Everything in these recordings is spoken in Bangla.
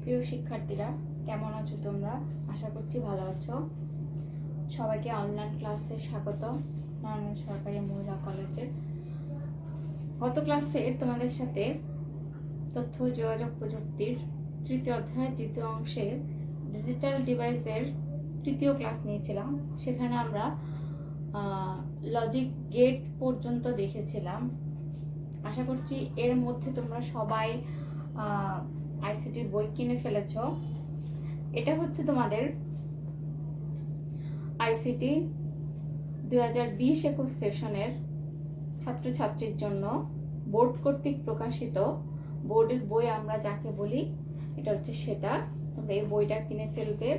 প্রিয় শিক্ষার্থীরা, কেমন আছো তোমরা? আশা করছি ভালো আছো। সবাইকে অনলাইন ক্লাসে স্বাগত। নারায়ণ সরকারি মহিলা কলেজের গত ক্লাসে তোমাদের সাথে তথ্য যোগাযোগ প্রযুক্তির তৃতীয় অধ্যায় তৃতীয় অংশের ডিজিটাল ডিভাইসের তৃতীয় ক্লাস নিয়েছিলাম। সেখানে আমরা লজিক গেট পর্যন্ত দেখেছিলাম। আশা করছি এর মধ্যে তোমরা সবাই আইসিটির বই কিনে ফেলেছ। এটা হচ্ছে তোমাদের আইসিটি 2020-21 সেশনের ছাত্রছাত্রীর জন্য বোর্ড কর্তৃক প্রকাশিত বোর্ডের বই আমরা যাকে বলি, এটা হচ্ছে সেটা। তোমরা এই বইটা কিনে ফেলবে।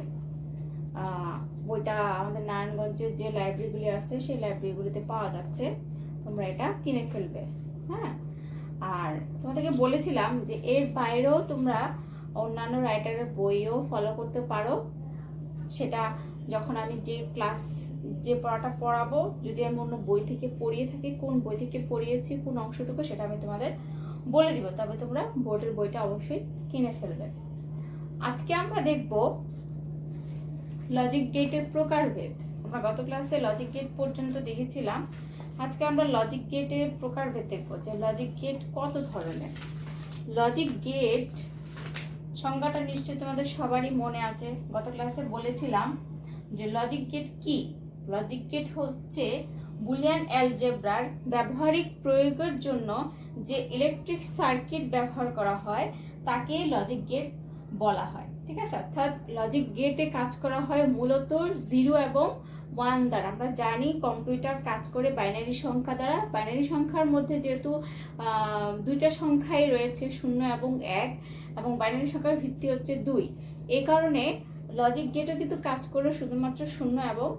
বইটা আমাদের নারায়ণগঞ্জের যে লাইব্রেরিগুলি আছে সেই লাইব্রেরিগুলিতে পাওয়া যাচ্ছে। তোমরা এটা কিনে ফেলবে। হ্যাঁ, আর তোমাদেরকে বলেছিলাম যে এর বাইরেও তোমরা অন্যান্য রাইটারের বইও ফলো করতে পারো। সেটা যখন আমি যে পড়াটা পড়াবো, যদি আমি অন্য বই থেকে পড়িয়ে থাকি, কোন বই থেকে পড়িয়েছি কোন অংশটুকু সেটা আমি তোমাদের বলে দিব। তবে তোমরা বোর্ডের বইটা অবশ্যই কিনে ফেলবে। আজকে আমরা দেখব লজিক গেটের প্রকারভেদ। আমরা গত ক্লাসে লজিক গেট পর্যন্ত দেখেছিলাম। আজকে আমরা লজিক গেটের প্রকারভেদ দেখব, যে লজিক গেট কত ধরনের। লজিক গেট সংজ্ঞাটা নিশ্চয়ই তোমাদের সবারই মনে আছে। গত ক্লাসে বলেছিলাম যে লজিক গেট কি। লজিক গেট হচ্ছে বুলিয়ান অ্যালজেব্রার ব্যবহারিক প্রয়োগের জন্য যে ইলেকট্রিক সার্কিট ব্যবহার করা হয় তাকে লজিক গেট বলা হয়। ঠিক আছে, অর্থাৎ লজিক গেটে কাজ করা হয় মূলত 0 এবং 1 দ্বারা। আমরা জানি কম্পিউটার কাজ করে বাইনারি সংখ্যা দ্বারা। বাইনারি সংখ্যার মধ্যে যেহেতু দুইটা সংখ্যাই রয়েছে, 0 এবং 1, এবং বাইনারি সংখ্যার ভিত্তি হচ্ছে 2, এই কারণে লজিক গেটও কিন্তু কাজ করে শুধুমাত্র 0 এবং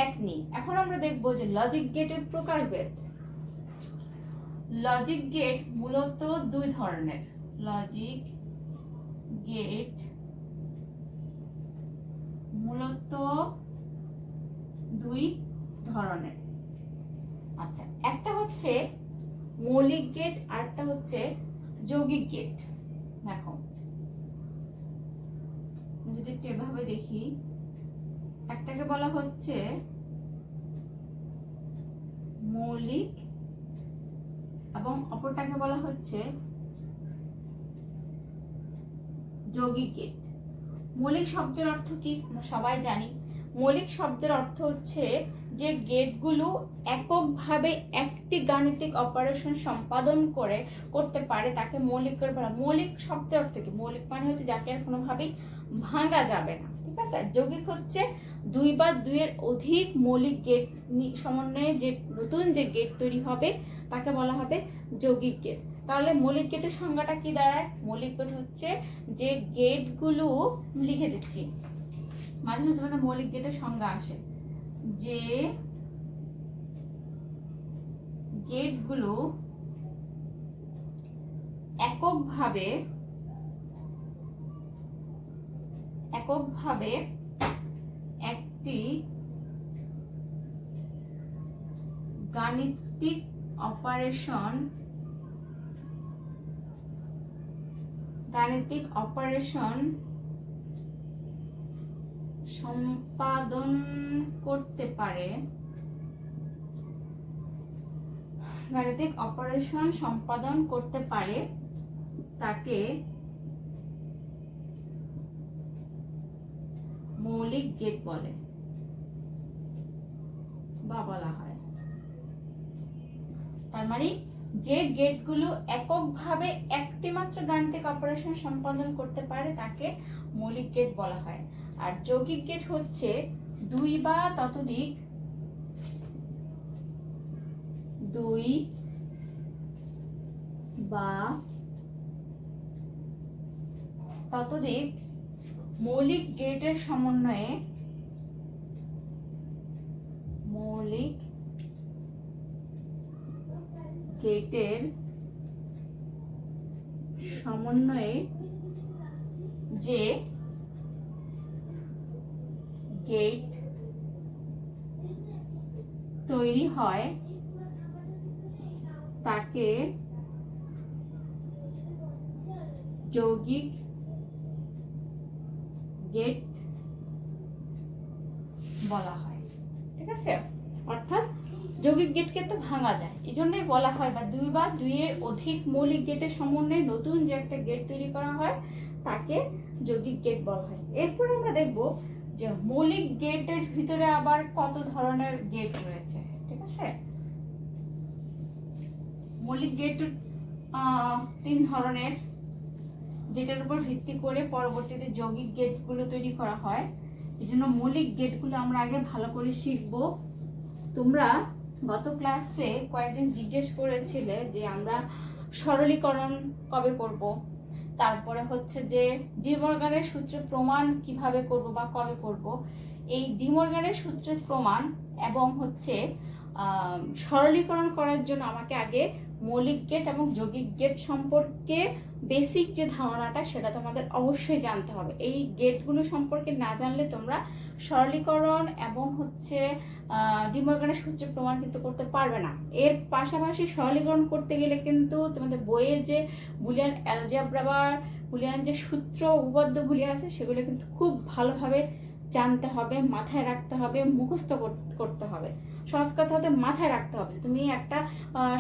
1 নিয়ে। এখন আমরা দেখব যে লজিক গেটের প্রকারভেদ। লজিক গেট মূলত 2 ধরনের। লজিক গেট মূলত 2 ধরনের। আচ্ছা, একটা হচ্ছে মৌলিক গেট আর একটা হচ্ছে যৌগিক গেট। দেখো, যদি একটু এভাবে দেখি, একটাকে বলা হচ্ছে মৌলিক এবং অপরটাকে বলা হচ্ছে যৌগিক গেট। মৌলিক শব্দের অর্থ কি আমরা সবাই জানি। মৌলিক শব্দের অর্থ হচ্ছে যে গেটগুলো এককভাবে একটি গাণিতিক অপারেশন সম্পাদন করতে পারে তাকে মৌলিক করে বলা। মৌলিক শব্দের অর্থ কি? মৌলিক মানে হচ্ছে যাকে আর কোনোভাবেই ভাঙা যাবে না। ঠিক আছে। যৌগিক হচ্ছে 2 বা 2 এর অধিক মৌলিক গেট সমন্বয়ে যে নতুন যে গেট তৈরি হবে তাকে বলা হবে যৌগিক গেট। তাহলে মৌলিক গেটের সংজ্ঞাটা কি দাঁড়ায়? মৌলিক গেট হচ্ছে যে গেটগুলো, লিখে দিচ্ছি, মাঝে মাঝে তোমাদের মৌলিক গেটের সংজ্ঞা আসে, যে গেটগুলো এককভাবে একটি গাণিতিক অপারেশন সম্পাদন করতে পারে। গাণিতিক অপারেশন সম্পাদন করতে পারে তাকে মৌলিক গেট বলে বা বলা হয়। তার মানে যে গেটগুলো এককভাবে একটি মাত্র গাণিতিক অপারেশন সম্পাদন করতে পারে তাকে মৌলিক গেট বলা হয়। আর যৌগিক গেট হচ্ছে 2 বা ততোধিক মৌলিক গেটের সমন্বয়ে যে গেট তৈরি হয় তাকে যৌগিক গেট বলা হয়। ঠিক আছে, অর্থাৎ যৌগিক গেটকে তো ভাঙা যায়, এই জন্যই বলা হয়, বা দুইয়ের অধিক মৌলিক গেটের সমন্বয়ে নতুন যে একটা গেট তৈরি করা হয় তাকে যৌগিক গেট বলা হয়। এরপর আমরা দেখব যে মৌলিক গেটের ভিতরে আবার কত ধরনের গেট রয়েছে। ঠিক আছে, মৌলিক গেট 3 ধরনের, যেটার উপর ভিত্তি করে পরবর্তীতে যৌগিক গেটগুলো তৈরি করা হয়। এই জন্য মৌলিক গেটগুলো আমরা আগে ভালো করে শিখব। তোমরা গত ক্লাসে কয়েকজন জিজ্ঞেস করেছিলে যে আমরা সরলীকরণ কবে করব, তারপরে হচ্ছে যে ডি মর্গানের সূত্র প্রমাণ কিভাবে করব বা কবে করব। এই ডি মর্গানের সূত্রের প্রমাণ এবং হচ্ছে সরলীকরণ করার জন্য আমাকে আগে মৌলিক গেট এবং যৌগিক গেট সম্পর্কে বেসিক যে ধারণাটা সেটা তোমাদের অবশ্যই জানতে হবে। এই গেটগুলো সম্পর্কে না জানলে তোমরা সরলীকরণ এবং হচ্ছে ডি মর্গানের সূত্রের প্রমাণ কিন্তু করতে পারবে না। এর পাশাপাশি সরলীকরণ করতে গেলে কিন্তু তোমাদের বইয়ে যে বুলিয়ান অ্যালজেব্রা বা বুলিয়ান যে সূত্র উপপাদ্যগুলি আছে সেগুলো কিন্তু খুব ভালোভাবে জানতে হবে, মাথায় রাখতে হবে, মুখস্থ করতে হবে। সহজ কথা হতে মাথায় রাখতে হবে। তুমি একটা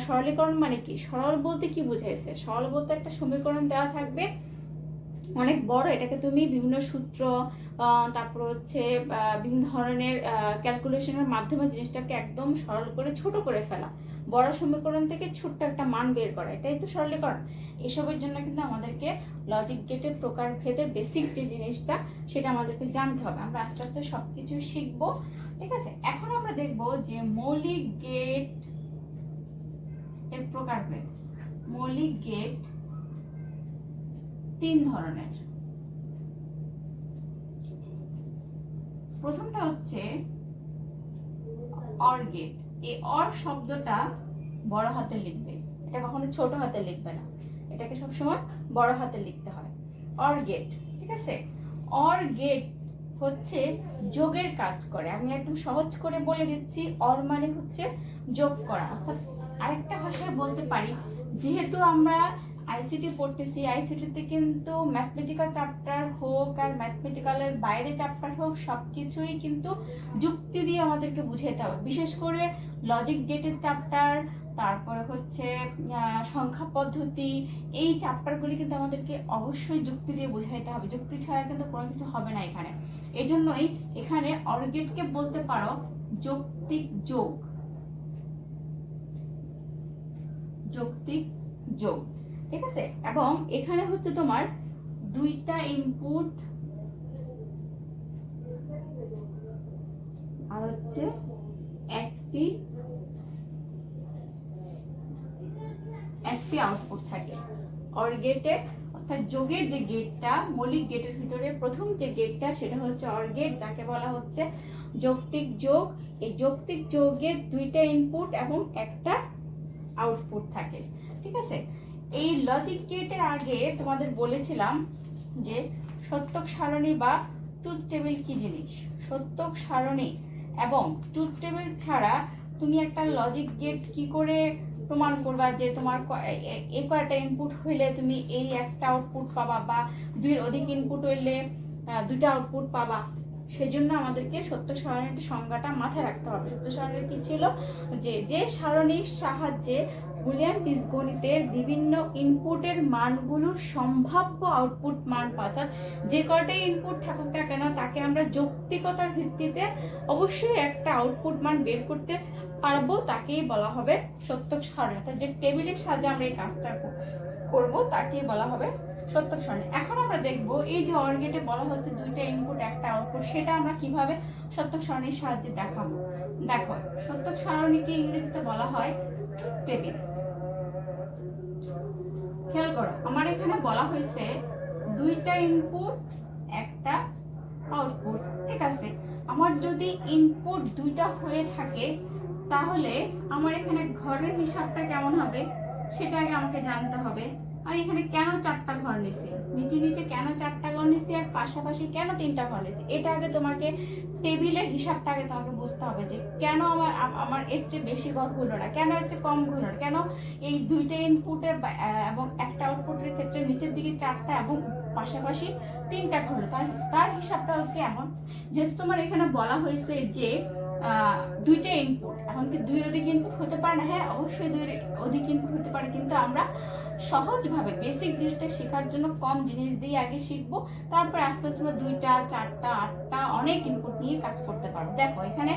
সরলীকরণ মানে কি, সরল বলতে কি বুঝাইছে? সরল বলতে একটা সমীকরণ দেওয়া থাকবে অনেক বড়, এটাকে তুমি বিভিন্ন সূত্র তারপর হচ্ছে বিভিন্ন ধরনের ক্যালকুলেশনের মাধ্যমে জিনিসটাকে একদম সরল করে ছোট করে ফেলা, বড় সমীকরণ থেকে ছোট্ট একটা মান বের করা, এটাই তো সরলীকরণ। এসবের জন্য কিন্তু আমাদেরকে লজিক গেটের প্রকারভেদের বেসিক যে জিনিসটা সেটা আমাদেরকে জানতে হবে। আমরা আস্তে আস্তে সবকিছু শিখবো। ঠিক আছে, এখন আমরা দেখব যে মৌলিক গেট এর প্রকারভেদ। মৌলিক গেট 3 ধরনের। প্রথমটা হচ্ছে অর গেট। এই অর শব্দটা বড় হাতে লিখবে, এটা কখনো ছোট হাতে লিখবে না, এটাকে সবসময় বড় হাতে লিখতে হয়। অর গেট, ঠিক আছে। অর গেট হচ্ছে যোগের কাজ করে। আমি একদম সহজ করে বলে দিচ্ছি, অর মানে হচ্ছে যোগ করা। অর্থাৎ আরেকটা ভাষায় বলতে পারি, যেহেতু আমরা আইসিটি পড়তেছি, আইসিটিতে কিন্তু ম্যাথমেটিক্যাল চ্যাপ্টার হোক আর ম্যাথমেটিক্যালের বাইরে চ্যাপ্টার হোক সবকিছুই কিন্তু যুক্তি দিয়ে আমাদেরকে বুঝাইতে হবে। বিশেষ করে লজিক গেটের চ্যাপ্টার, তারপরে হচ্ছে সংখ্যা পদ্ধতি, এই চ্যাপ্টারগুলি কিন্তু আমাদেরকে অবশ্যই যুক্তি দিয়ে বুঝাইতে হবে। যুক্তি ছাড়া কিন্তু কোনো কিছু হবে না এখানে। এই জন্যই এখানে অর গেটকে বলতে পারো যৌক্তিক যোগ। যৌক্তিক যোগ, ঠিক আছে। এবং এখানে হচ্ছে তোমার 2টা ইনপুট আর হচ্ছে একটি আউটপুট থাকে অর গেটে। অর্থাৎ যোগের যে গেটটা, মৌলিক গেটের ভিতরে প্রথম যে গেটটা সেটা হচ্ছে অর গেট, যাকে বলা হচ্ছে যৌক্তিক যোগ। এই যৌক্তিক যোগে 2টা ইনপুট এবং একটা আউটপুট থাকে, ঠিক আছে। এই লজিক গেটের আগে তোমাদের বলেছিলাম যে সত্যক সারণী বা ট্রুথ টেবিল কি জিনিস। সত্যক সারণী এবং ট্রুথ টেবিল ছাড়া তুমি একটা লজিক গেট কি করে প্রমাণ করবা যে তোমার এই কয়টা ইনপুট হইলে তুমি এই একটা আউটপুট পাবা, বা 2-এর অধিক ইনপুট হইলে 2টা আউটপুট পাবা। সেজন্য আমাদেরকে সত্যক সারণীর সংজ্ঞাটা মাথায় রাখতে হবে। সত্যক সারণী কি ছিল? যে সারণীর সাহায্যে বুলিয়ান বীজগণিতের বিভিন্ন ইনপুটের মানগুলোর সম্ভাব্য আউটপুট মান পাওয়া, যে কয়টাই ইনপুট থাকুক না কেন তাকে আমরা যৌক্তিকতার ভিত্তিতে অবশ্যই একটা আউটপুট মান বের করতে পারবো, তাকেই বলা হবে সত্যক সারণী। অর্থাৎ যে টেবিলের সাহায্যে আমরা এই কাজটা করব তাকেই বলা হবে সত্যক সারণী। এখন আমরা দেখব এই যে অর গেটে বলা হচ্ছে 2টা ইনপুট একটা আউটপুট, সেটা আমরা কিভাবে সত্যক সারণীর সাহায্যে দেখাবো। দেখো, সত্যক সারণীকে ইংরেজিতে বলা হয় ট্রুথ টেবিল। খেয়াল করো, আমার এখানে বলা হয়েছে 2টা ইনপুট একটা আউটপুট, ঠিক আছে। আমার যদি ইনপুট 2টা হয়ে থাকে তাহলে আমার এখানে ঘরের হিসাবটা কেমন হবে সেটা আগে আমাকে জানতে হবে। আমি এখানে কেন 4টা ঘর নিছি, নিচে নিচে কেন 4টা ঘর নিছি, আর পাশাপাশি কেন 3টা ঘর নিছি, এটা আগে তোমাকে টেবিলের হিসাবটা আগে তোমাকে বুঝতে হবে যে কেন আমার আমার এর চেয়ে বেশি ঘর হলো না, কেন এর চেয়ে কম হলো না, কেন এই দুইটা ইনপুটের এবং একটা আউটপুটের ক্ষেত্রে নিচের দিকে 4টা এবং পাশাপাশি 3টা ঘর হলো। তার হিসাবটা হচ্ছে এমন, যেহেতু তোমার এখানে বলা হয়েছে যে দুইটা ইনপুট, এখন কি দুইয়ের অধিক ইনপুট হতে পারে না? হ্যাঁ, অবশ্যই দুইয়ের অধিক ইনপুট হতে পারে, কিন্তু আমরা সহজভাবে বেসিক জিনিসটা শেখার জন্য কম জিনিস দিয়ে আগে শিখবো, তারপর আস্তে আস্তে আমরা 2টা 4টা 8টা অনেক ইনপুট নিয়ে কাজ করতে পারবো। দেখো এখানে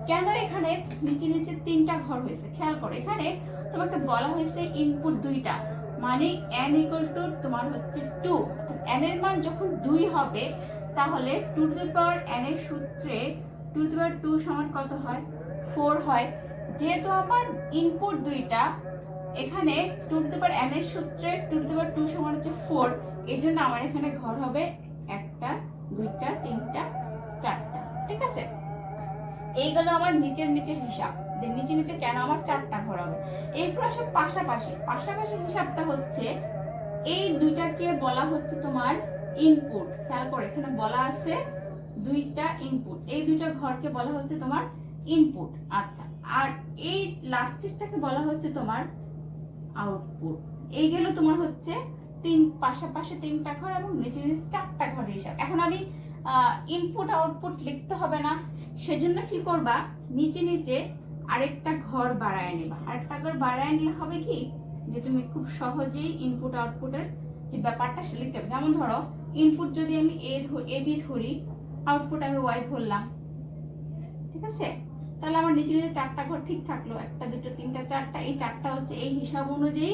কেন এখানে নিচে নিচে 3টা ঘর হয়েছে, খেয়াল করো। এখানে তোমাকে বলা হয়েছে ইনপুট 2টা, মানে n ইকুয়াল টু তোমার হচ্ছে 2, n এর মান যখন 2 হবে তাহলে 2 টু দি পাওয়ার n এর সূত্রে 2 টু দি পাওয়ার 2 সমান কত হয়? 4 হয়। যেহেতু আমার ইনপুট 2টা, এখানে 2 টু দি পাওয়ার n এর সূত্রে 2 টু দি পাওয়ার 2 সমান হচ্ছে 4, এই জন্য আমার এখানে ঘর হবে 1টা 2টা 3টা 4টা। ঠিক আছে, এই গেল আমার নিচের নিচের হিসাব, নিচে নিচে কেন আমার 4টা ঘর হবে। এরপর আসে পাশাপাশি। পাশাপাশি হিসাবটা হচ্ছে এই দুইটাকে বলা হচ্ছে তোমার ইনপুট। খেয়াল করে এখানে বলা আছে 2টা ইনপুট, এই 2টা ঘরকে বলা হচ্ছে তোমার ইনপুট। আচ্ছা, আর এই লাস্টেরটাকে বলা হচ্ছে তোমার আউটপুট। এই গেল তোমার হচ্ছে পাশাপাশি 3টা ঘর এবং নিচে নিচে 4টা ঘরের হিসাব। এখন আমি ইনপুট আউটপুট লিখতে হবে না, সেজন্য কি করবা, নিচে নিচে আরেকটা ঘর বাড়ায় নেবা। আরেকটা ঘর বাড়ায় নিলে হবে কি, যে তুমি খুব সহজেই ইনপুট আউটপুটের যে ব্যাপারটা সে লিখতে হবে। যেমন ধরো ইনপুট যদি আমি এ বি ধরি, আউটপুট আমি ওয়াই ধরলাম, ঠিক আছে, তাহলে আমার নিচে নিচে 4টা ঘর ঠিক থাকলো, 1টা 2টা 3টা 4টা, এই 4টা হচ্ছে এই হিসাব অনুযায়ী,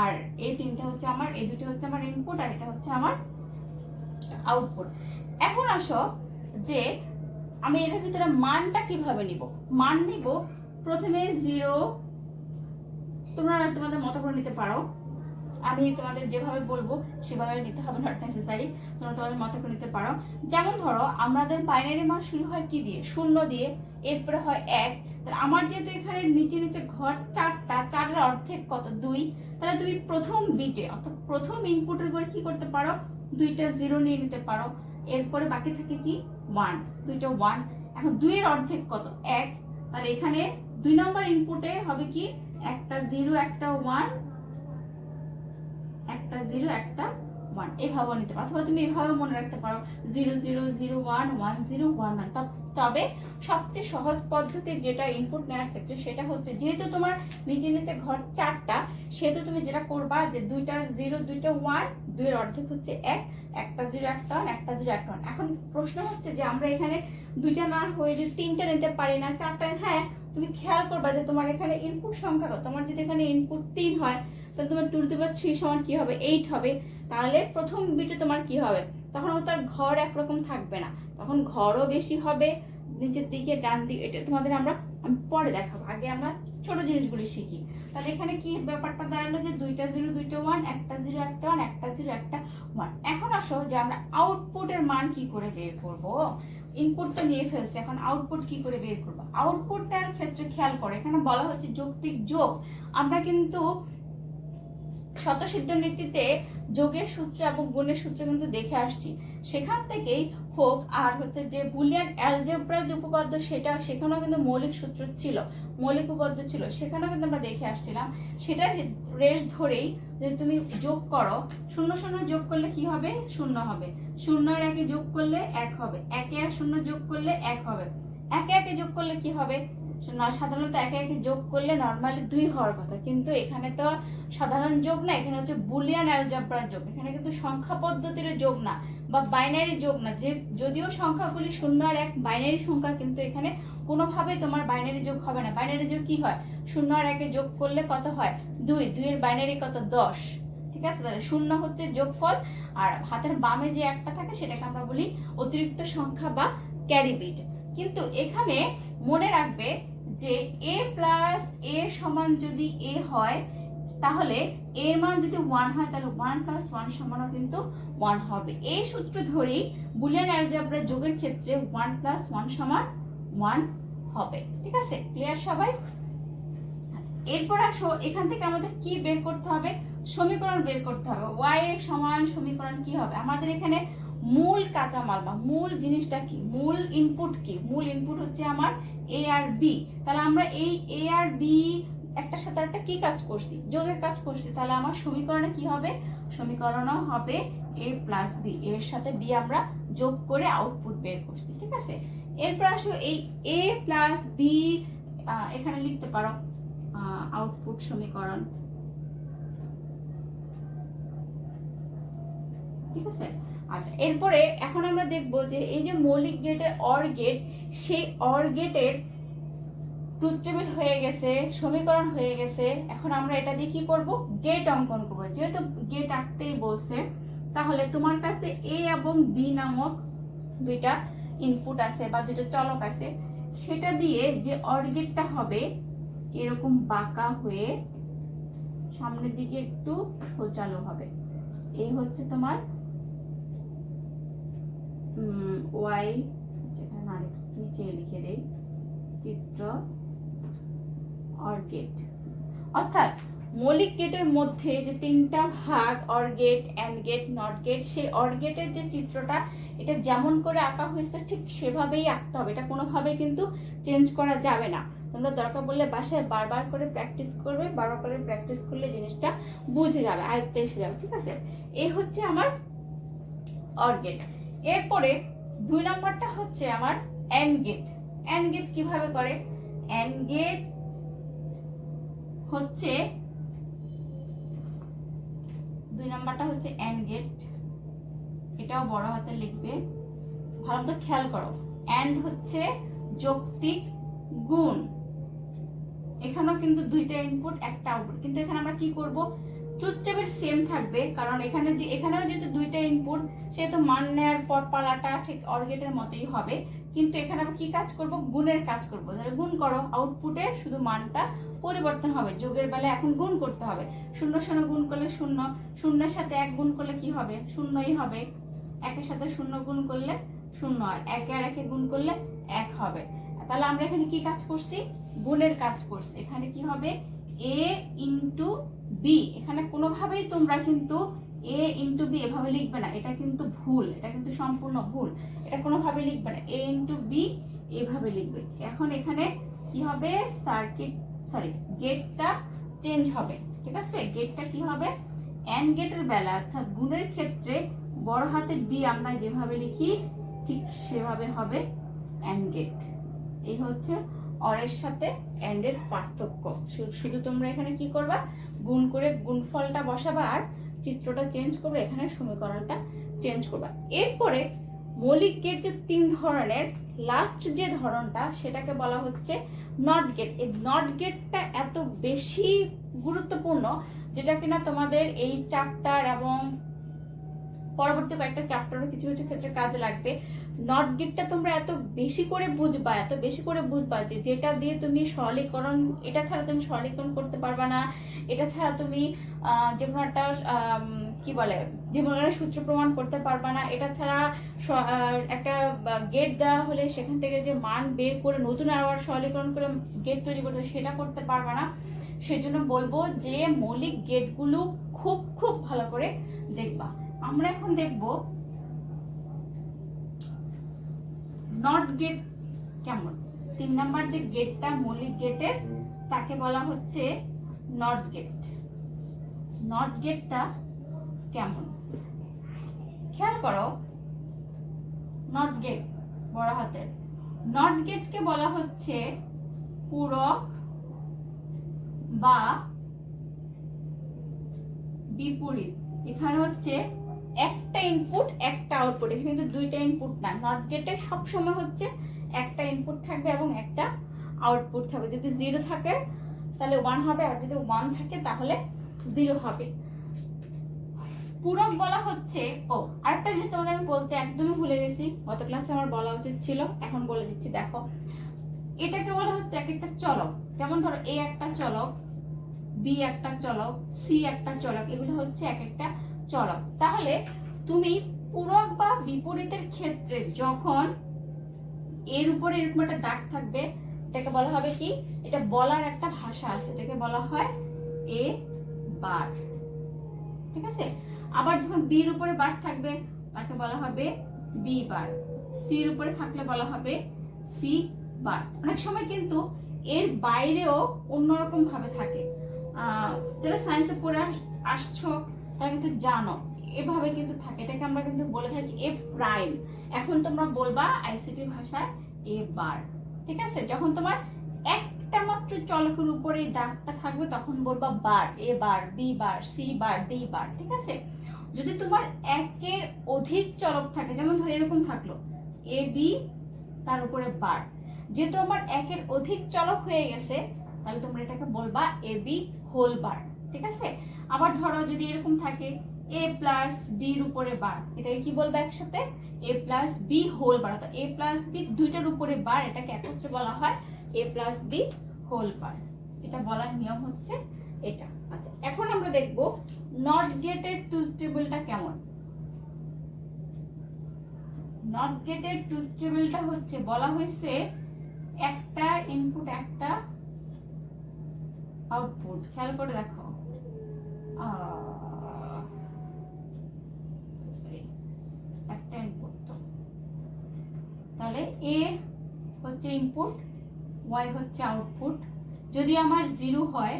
আর এই 3টা হচ্ছে আমার, এই 2টা হচ্ছে আমার ইনপুট, আর এটা হচ্ছে আমার আউটপুট। এখন আসো যে আমি এর ভিতরে মানটা কিভাবে নিব। মান নিব প্রথমে 0, তোমরা তোমাদের মতো করে নিতে পারো, আমি তোমাদের যেভাবে বলবো সেভাবে নিতে হবে, নট নেসেসারি, তোমরা তোমাদের মতো করে নিতে পারো। যেমন ধরো আমাদের বাইনারি মান শুরু হয় কি দিয়ে? 0 দিয়ে, এরপরে হয় 1। তাহলে আমার যেহেতু এখানে নিচে নিচে ঘর 4টা, 4 এর অর্ধেক কত? 2। তাহলে তুমি প্রথম বিটে অর্থাৎ প্রথম ইনপুটের উপর কি করতে পারো? 2টা 0 নিয়ে নিতে পারো, এরপরে বাকি থাকে কি? 1, 2টা 1। এখন 2 এর অর্ধেক কত? 1। তাহলে এখানে 2 নম্বর ইনপুটে হবে কি? একটা 0 একটা 1, একটা 0 একটা 1, এভাবে নিতে পারো, অথবা তুমি এভাবে মনে রাখতে পারো 0 0 0 1 1 0 1 1। তবে সবচেয়ে সহজ পদ্ধতি যেটা ইনপুট নেওয়ার ক্ষেত্রে, সেটা হচ্ছে যেহেতু তোমার নিচে নিচে ঘর 4টা, সেহেতু তুমি যেটা করবা যে 2টা 0 2টা 1, 2 এর অর্ধেক হচ্ছে 1, একটা 0 একটা 1 একটা 0 একটা 1। এখন প্রশ্ন হচ্ছে যে আমরা এখানে 2টা না হয়ে যে 3টা নিতে পারি না, 4টা? হ্যাঁ, তুমি খেয়াল করবা যে তোমার এখানে ইনপুট সংখ্যা কত। তোমার যদি এখানে ইনপুট 3 হয়, তাহলে তোমার 2 টু দি পাওয়ার 3 সমান কি হবে? 8 হবে। তাহলে প্রথম বিটে তোমার কি হবে? তখন তার ঘর একরকম থাকবে না, তখন ঘরও বেশি হবে, নিচের দিকে ডান দিকে। এটা তোমাদের আমি পরে দেখাবো, আগে আমরা ছোট জিনিসগুলি শিখি। তাহলে এখানে কি ব্যাপারটা দাঁড়ালো যে 2টা 0 2টা 1, একটা 0 একটা 1, একটা 0 একটা 1। এখন আসো যে আমরা আউটপুটের মান কি করে বের করব। ইনপুট তো নিয়ে ফেলছে, এখন আউটপুট কি করে বের করব। আউটপুটটার ক্ষেত্রে খেয়াল করে এখানে বলা হচ্ছে যৌক্তিক যোগ। আমরা কিন্তু স্বতঃসিদ্ধ নীতিতে যোগের সূত্র এবং গুণের সূত্র কিন্তু দেখে আসছি, সেখান থেকেই হোক, আর হচ্ছে যে বুলিয়ান অ্যালজেব্রার যে উপপাদ্য, সেখানেও কিন্তু মৌলিক সূত্র ছিল, মৌলিক উপপাদ্য ছিল, সেখানেও কিন্তু আমরা দেখে আসছিলাম। সেটা রেশ ধরেই যদি তুমি যোগ করো, 0 0 যোগ করলে কি হবে? 0 হবে। 0 আর 1 যোগ করলে 1 হবে, 1 আর 0 যোগ করলে 1 হবে, 1 1 যোগ করলে কি হবে? সাধারণত 1 1 যোগ করলে নরমালি 2 হওয়ার কথা, কিন্তু এখানে তো সাধারণ যোগ না, এখানে হচ্ছে বুলিয়ান অ্যালজেব্রার যোগ। এখানে কিন্তু সংখ্যা পদ্ধতির যোগ না, বা বাইনারি যোগ না। যে যদিও সংখ্যাগুলি 0 আর 1 বাইনারি সংখ্যা, কিন্তু এখানে কোনোভাবেই তোমার বাইনারি যোগ হবে না। বাইনারি যোগ কি হয়? 0 আর 1 যোগ করলে কত হয়? 2, 2 এর বাইনারি কত? 10। ঠিক আছে, তাহলে 0 হচ্ছে যোগফল, আর হাতের বামে যে একটা থাকে সেটাকে আমরা বলি অতিরিক্ত সংখ্যা বা ক্যারি বিট। কিন্তু এখানে মনে রাখবে যে a প্লাস a সমান যদি a হয়, তাহলে এর মান যদি 1 হয়, তাহলে 1 প্লাস 1 সমানও কিন্তু 1 হবে। এই সূত্র ধরেই বুলিয়ান অ্যালজেব্রা যোগের ক্ষেত্রে 1 প্লাস 1 সমান 1 হবে। ঠিক আছে, ক্লিয়ার সবাই? এরপর আসো এখান থেকে আমাদের কি বের করতে হবে? সমীকরণ বের করতে হবে। ওয়াই এর সমান সমীকরণ কি হবে? আমাদের এখানে মূল কাঁচামাল বা মূল জিনিসটা কি, মূল ইনপুট কি? মূল ইনপুট হচ্ছে আমার এ আর বি। তাহলে আমরা এই এ আর বি একটার সাথে একটা কি কাজ করছি? যোগের কাজ করছি। তাহলে আমার সমীকরণে কি হবে? সমীকরণও হবে এ প্লাস বি, এর সাথে বি আমরা যোগ করে আউটপুট বের করছি, ঠিক আছে? এরপর আসো এই এ প্লাস বি, এখানে লিখতে পারো আউটপুট সমীকরণ, ঠিক আছে? আচ্ছা, এরপরে এখন আমরা দেখব যে এই যে মৌলিক গেটের অর গেট, সেই অর গেটের ট্রুথ টেবিল হয়ে গেছে, সমীকরণ হয়ে গেছে। এখন আমরা এটা দিয়ে কি করব? গেট অঙ্কন করব। যেহেতু গেট আঁকতেই বলছে, তাহলে তোমার কাছে এ এবং বি নামক দুইটা ইনপুট আছে বা দুইটা চলক আছে, সেটা দিয়ে যে অর গেটটা হবে এরকম বাঁকা হয়ে সামনের দিকে একটু সোজালো হবে। এই হচ্ছে তোমার ওয়াই, যেখানে আরেকটু নিচে লিখে দেই, চিত্র অর গেট। অর্থাৎ মৌলিক গেটের মধ্যে যে তিনটা ভাগ, or gate, and gate, not gate, সেই অর গেটের যে চিত্রটা, এটা যেমন করে আঁকা হয়েছে ঠিক সেভাবেই আঁকতে হবে। এটা কোনোভাবে কিন্তু চেঞ্জ করা যাবে না। তোমরা দরকার বললে বাসায় বারবার করে প্র্যাকটিস করবে, বারবার করে প্র্যাকটিস করলে জিনিসটা বুঝে যাবে, আয়ত্তে এসে যাবে, ঠিক আছে? এই হচ্ছে আমার অর গেট। এরপরে 2 নম্বরটা হচ্ছে আমার এন্ড গেট। এন্ড গেট কিভাবে করে? এন্ড গেট হচ্ছে 2 নম্বরটা হচ্ছে এন্ড গেট, এটাও বড় হাতে লিখবে, ভালো তো খেয়াল করো। এন্ড হচ্ছে যৌক্তিক গুণ। এখানেও কিন্তু দুইটা ইনপুট একটা আউটপুট, কিন্তু এখানে আমরা কি করব? ট্রুথ টেবিল সেম থাকবে, কারণ এখানেও যেহেতু দুইটা ইনপুট, সেহেতু মান নেওয়ার পর পালাটা ঠিক অর গেটের মতোই হবে। কিন্তু এখানে আমরা কি কাজ করব? গুণের কাজ করব। তাহলে গুণ করো, আউটপুটে শুধু মানটা পরিবর্তন হবে। যোগের বেলায় এখন গুণ করতে হবে। 0 0 গুণ করলে 0, 0 সাথে 1 গুণ করলে কি হবে? 0ই হবে। 1 সাথে 0 গুণ করলে 0, আর 1 আর 1 গুণ করলে 1 হবে। তাহলে আমরা এখানে কি কাজ করছি? গুণের কাজ করছি। এখানে কি হবে? a into B. এখানে কোনোভাবেই তোমরা কিন্তু a ইন্টু বি এভাবে লিখবে না, এটা কিন্তু ভুল, এটা কিন্তু সম্পূর্ণ ভুল। এটা কোনোভাবে লিখবে না, a ইন্টু বি এভাবে লিখবে। এখন এখানে কি হবে? গেটটা চেঞ্জ হবে, ঠিক আছে? গেটটা কি হবে? এন্ড গেটের বেলা অর্থাৎ গুণের ক্ষেত্রে বড় হাতের ডি আমরা যেভাবে লিখি ঠিক সেভাবে হবে এন্ড গেট। এই হচ্ছে অরের সাথে এন্ড এর পার্থক্য। শুধু তোমরা এখানে কি করবা? গুণ করে গুণফলটা বসাবা আর চিত্রটা চেঞ্জ করবে, এখানে সমীকরণটা চেঞ্জ করবা। এরপরে মৌলিক গেট যে 3 ধরনের, লাস্ট যে ধরনটা সেটাকে বলা হচ্ছে নট গেট। এই নট গেটটা এত বেশি গুরুত্বপূর্ণ, যেটা কিনা তোমাদের এই চ্যাপ্টার এবং পরবর্তী কয়েকটা চ্যাপ্টারও কিছু কিছু ক্ষেত্রে কাজে লাগবে। নট গেটটা তোমরা এত বেশি করে বুঝবা যে যেটা দিয়ে তুমি সরলীকরণ, এটা ছাড়া তুমি সরলীকরণ করতে পারবা না। এটা ছাড়া তুমি যে কোনো একটা কি বলে, যে কোনো একটা সূত্র প্রমাণ করতে পারবা না। এটা ছাড়া একটা গেট দেওয়া হলে সেখান থেকে যে মান বের করে নতুন আবার সরলীকরণ করে গেট তৈরি করতে, সেটা করতে পারবা না। সেজন্য বলবো যে মৌলিক গেটগুলো খুব খুব ভালো করে দেখবা। আমরা এখন দেখব নট গেট কেমন। 3 নাম্বার যে গেটটা মৌলিক গেটের, তাকে বলা হচ্ছে নট গেট। নট গেটটা কেমন খেয়াল করো। নট গেট বড় হাতের, নট গেটকে বলা হচ্ছে পূরক বা বিপরীত। এখানে হচ্ছে একটা ইনপুট একটা আউটপুট, এখানে কিন্তু দুইটা ইনপুট না। নট গেটে সবসময় হচ্ছে একটা ইনপুট থাকবে এবং একটা আউটপুট থাকবে। যদি 0 থাকে তাহলে 1 হবে, আর যদি 1 থাকে তাহলে 0 হবে। পূরক বলা হচ্ছে, আরেকটা জিনিস তোমাদের আমি বলতে একদমই ভুলে গেছি, গত ক্লাসে আমার বলা উচিত ছিল, এখন বলে দিচ্ছি। দেখো, এটাকে বলা হচ্ছে এক একটা চলক। যেমন ধরো এ একটা চলক, বি একটা চলক, সি একটা চলক, এগুলো হচ্ছে এক একটা চলক। তাহলে তুমি পূরক বা বিপরীতের ক্ষেত্রে যখন এর উপরে এরকম একটা দাগ থাকবে, এটাকে বলা হবে কি? এটা বলার একটা ভাষা আছে, এটাকে বলা হয় এ বার। ঠিক আছে। আবার যখন বির উপরে বার থাকবে তাকে বলা হবে বি বার, সির উপরে থাকলে বলা হবে সি বার। অনেক সময় কিন্তু এর বাইরেও অন্যরকম ভাবে থাকে, যারা সায়েন্সে পড়ে আসছো তারা কিন্তু জানো এভাবে কিন্তু থাকে, এটাকে আমরা কিন্তু বলে থাকি এ প্রাইম। এখন তোমরা বলবা আইসিটি ভাষায় এ বার, ঠিক আছে। যখন তোমার একটা মাত্র চলকের উপরে এই দাগটা থাকবে তখন বলবা বার, এ বার, বি বার, সি বার, ডি বার, ঠিক আছে। যদি তোমার একের অধিক চলক থাকে, যেমন ধর এরকম থাকলো এ বি তার উপরে বার, যেহেতু আমার একের অধিক চলক হয়ে গেছে তাহলে তোমরা এটাকে বলবা এ বি হোল বার, ঠিক আছে। আবার ধরো যদি এরকম থাকে এ প্লাস বির উপরে বার, এটাকে কি বলবো একসাথে এ প্লাস বি হোল বার, অর্থাৎ এ প্লাস বি দুইটার উপরে বার, এটাকে একত্রে বলা হয় এ প্লাস বি হোল বার। এটা বলার নিয়ম হচ্ছে এটা। আচ্ছা, এখন আমরা দেখব নট গেটের ট্রুথ টেবিলটা কেমন। নট গেটের ট্রুথ টেবিলটা হচ্ছে বলা হয়েছে একটা ইনপুট একটা আউটপুট, খেয়াল করে দেখো একটা ইনপুট, তো তাহলে এ হচ্ছে ইনপুট, ওয়াই হচ্ছে আউটপুট। যদি আমার 0 হয়,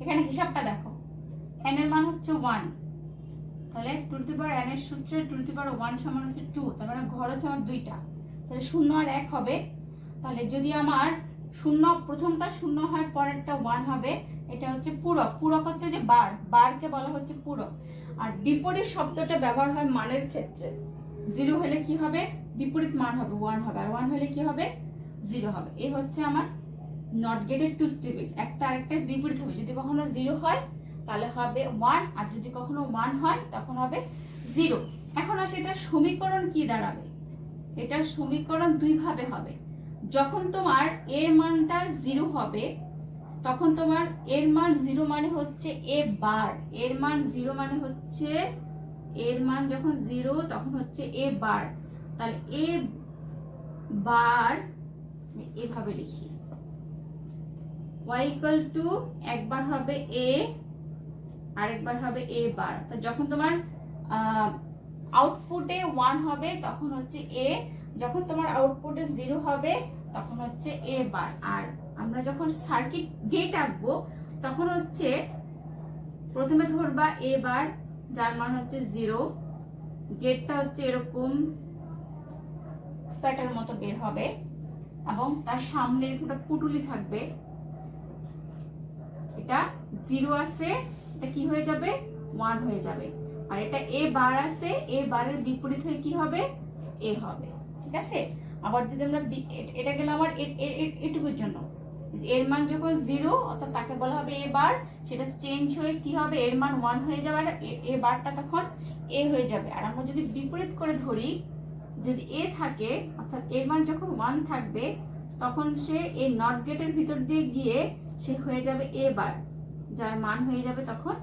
এখানে হিসাবটা দেখো, n এর মান হচ্ছে 1, তাহলে two to the power n এর সূত্রে টু টু দি পাওয়ার 1 সমান হচ্ছে 2, তার মানে ঘর হচ্ছে আমার 2টা, তাহলে 0 আর 1 হবে। তাহলে যদি আমার 0 প্রথমটা 0 হয়, পরেরটা 1 হবে, এটা হচ্ছে পূরক। পূরক হচ্ছে যে বার, বারকে বলা হচ্ছে পূরক। আর বিপরীত শব্দটা ব্যবহার হয় মানের ক্ষেত্রে। 0 হলে কি হবে, বিপরীত মান হবে 1 হবে, আর 1 হলে কি হবে 0 হবে। এই হচ্ছে আমার নট গেটের ট্রুথ টেবিল। একটা আরেকটার বিপরীত হবে, যদি কখনো 0 হয় তাহলে হবে 1, আর যদি কখনো 1 হয় তখন হবে 0। এখন আসে এটার সমীকরণ কি দাঁড়াবে। এটার সমীকরণ দুই ভাবে হবে। যখন তোমার এর মানটা 0 হবে তখন তোমার এর মান 0 মানে হচ্ছে এ বার, এর মান 0 মানে হচ্ছে এর মান যখন 0 তখন হচ্ছে এ বার, তাহলে এ বার এভাবে লিখি y ইকুয়াল টু একবার হবে a আরেকবার হবে a বার। তো যখন তোমার আউটপুটে 1 হবে তখন হচ্ছে a, যখন তোমার আউটপুটে 0 হবে তখন হচ্ছে a বার। আর আমরা যখন সার্কিট গেট আঁকবো তখন হচ্ছে প্রথমে ধরবা a বার যার মান হচ্ছে 0, গেটটা হচ্ছে এরকম প্যাটার্ন মতো বের হবে এবং তার সামনে একটা পুটুলি থাকবে, এটা 0 আছে, এটা কি হয়ে যাবে 1 হয়ে যাবে। আর এটা এ বার আছে, এ বারের বিপরীত হয়ে কি হবে এ হবে, ঠিক আছে। আবার যদি আমরা এটা গেল আমার এটুকুর জন্য, এর মান যখন 0 অর্থাৎ তাকে বলা হবে এ বার, সেটা চেঞ্জ হয়ে কি হবে এর মান 1 হয়ে যাবে, আর এ বারটা তখন এ হয়ে যাবে। আর আমরা যদি বিপরীত করে ধরি, যদি এ থাকে অর্থাৎ এর মান যখন 1 থাকবে তখন সে এই নট গেটের ভিতর দিয়ে গিয়ে সে হয়ে যাবে এ বার, যার মান হয়ে যাবে তখন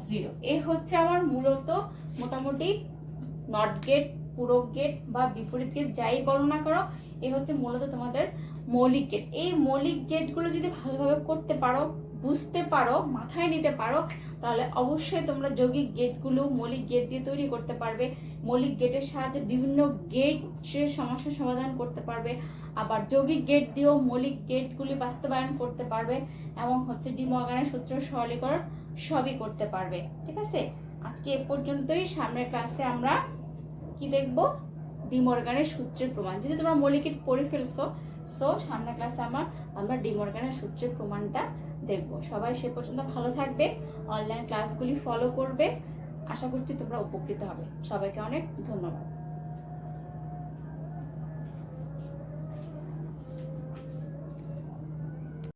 0। এ হচ্ছে আমার মূলত মোটামুটি নট গেট, পূরক গেট বা বিপরীত গেট যাই গণনা করো, এ হচ্ছে মূলত তোমাদের মৌলিক গেট। এই মৌলিক গেটগুলো যদি ভালোভাবে করতে পারো, বুঝতে পারো, মাথায় নিতে পারো, তাহলে অবশ্যই তোমরা যৌগিক গেটগুলো মৌলিক গেট দিয়ে তৈরি করতে পারবে। মৌলিক গেটের সাহায্যে বিভিন্ন গেটের সমস্যার সমাধান করতে পারবে, আবার যৌগিক গেট দিয়েও মৌলিক গেটগুলি বাস্তবায়ন করতে পারবে, এবং হচ্ছে ডি মর্গানের সূত্র সরলীকরণ সবই করতে পারবে, ঠিক আছে। আজকে এ পর্যন্তই। সামনের ক্লাসে আমরা কি দেখব, ডি মর্গানের সূত্রের প্রমাণ। যদি তোমরা মৌলিক গেট পড়ে ফেলছো, সো সামনের ক্লাসে আমরা ডি মর্গানের সূত্রের প্রমাণটা দেখব। সবাই সে পর্যন্ত ভালো থাকবে, অনলাইন ক্লাসগুলি ফলো করবে। আশা করছি তোমরা উপকৃত হবে। সবাইকে অনেক ধন্যবাদ।